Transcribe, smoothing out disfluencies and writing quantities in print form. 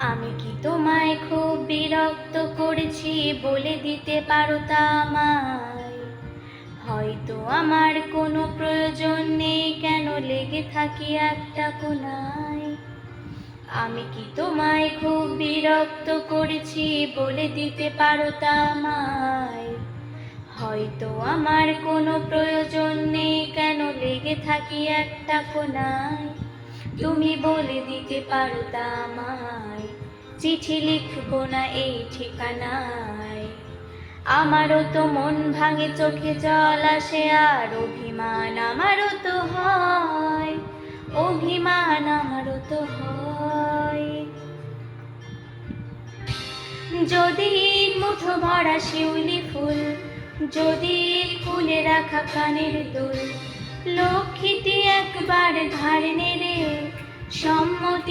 আমি কি তোমায় খুব বিরক্ত করেছি বলে দিতে পারো তা আমায়? হয়তো আমার কোনো প্রয়োজন নেই, কেন লেগে থাকি একটা কোনায়। আমি কি তোমায় খুব বিরক্ত করেছি বলে দিতে পারো তা আমায়? হয়তো আমার কোনো প্রয়োজন নেই, কেন লেগে থাকি একটা কোনায়। তুমি বলে দিতে পারো তা আমায়, চিঠি লিখবো না এই ঠিকানায়। আমারও তো মন ভাঙে, চোখে জল আসে, আর অভিমান আমারও তো হয়, অভিমান আমারও তো হয়। যদি মুঠো ভরা শিউলি ফুল, যদি ফুলে রাখা কানের দুল, লক্ষ্মীটি একবার ধার নেড়ে সম্মতি